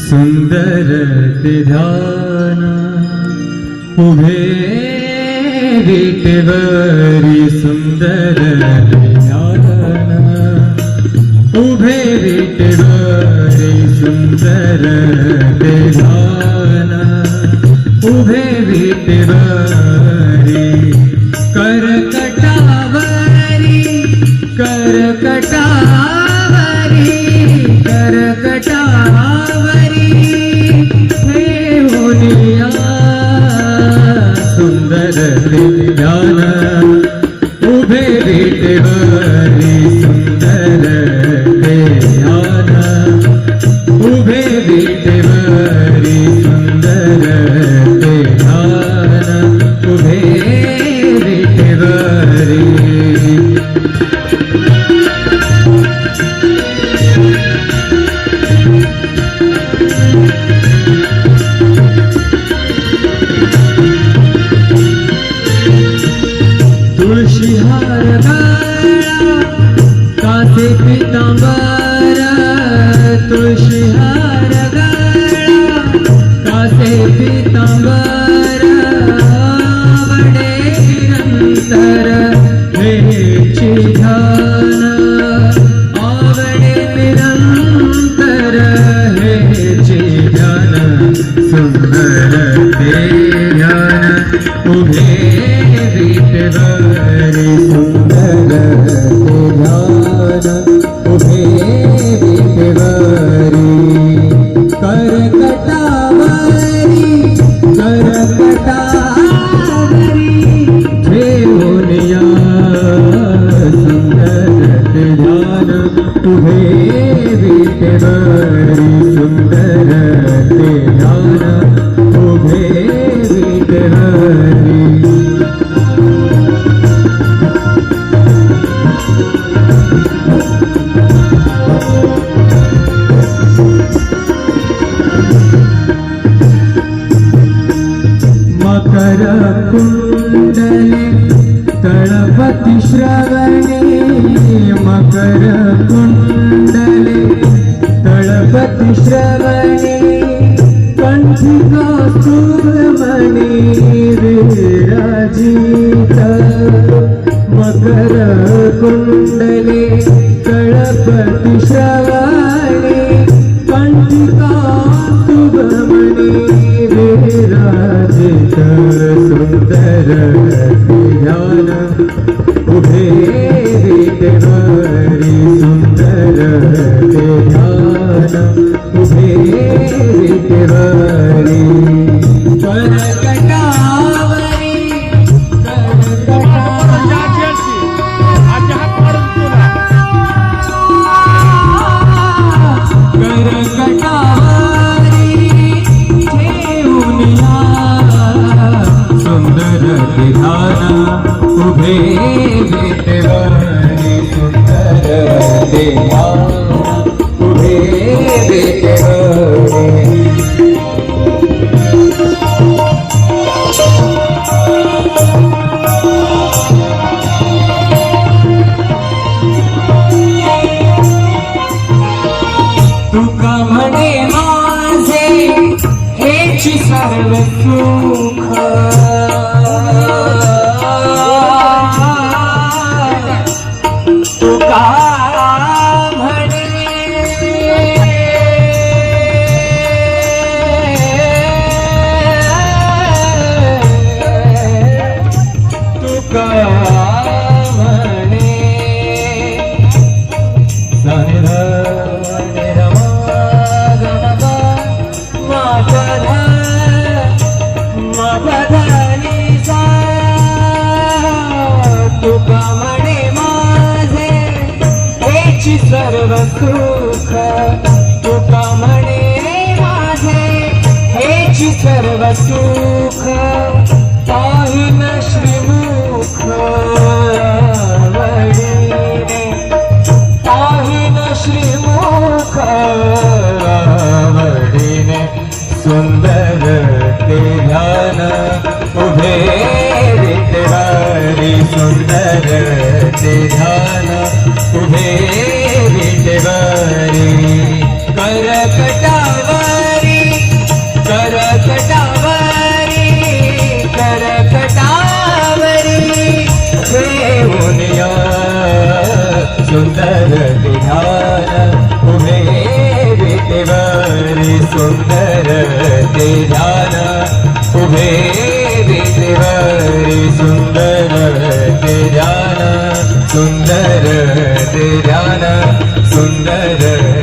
सुंदर ते ध्यान उभे विटेवरी सुंदर ते ध्यान उभे विटेवरी सुंदर ते ध्यान उभे विटेवरी करकटावरी करकटावरी करकटावरी ठेवूनिया सुंदर ते ध्यान उभे विटेवरी सुंदर ते ध्यान उभे विटेवरी सुंदर ते ध्यान उभे विटेवरी तुळशी हार गळा कासे पितांबर तुळशी हार गळा कासे पितांबर आवडे निरंतर हेची ध्यान आवडे निरंतर हेची ध्यान सुंदर ते ध्यान उभे विटेवरी सुंदर ते ध्यान उभे विटेवरी करकटावरी करकटावरी ठेवूनिया सुंदर ते ध्यान उभे विटेवरी सुंदर ते ध्यान उभे विटेवरी मकर कुंडले तळपति श्रवणे मकर कुंडले तळपति श्रवणे कंठी कौस्तुभमणि विराजित मकर कुंडले तळपति श्रवणे कंठी कौस्तुभमणि विराजित सुंदर ते ध्यान उभे विटेवरी सुंदर ते ध्यान उभे विटेवरी करकटावरी करकटावरी ठेवूनिया सुंदर ते ध्यान उभे विटेवरी सुंदर ते ध्यान उभे विटेवरी तुका म्हणे माझे हेची सर्व सुख तुका म्हणे तुका म्हणे तुका म्हणे माझे हेची सर्व सुख तुका म्हणे माझे हेची सर्व सुख पाहिन श्रीमुख आवडीने पाहिन श्रीमुख आवडीने सुंदर ते ध्यान उभे विटेवरी सुंदर ते ध्यान उभे विटेवरी करकटावरी सुंदर ते ध्यान उभे विटेवरी सुंदर ते ध्यान उभे विटेवरी सुंदर ते ध्यान सुंदर ते ध्यान सुंदर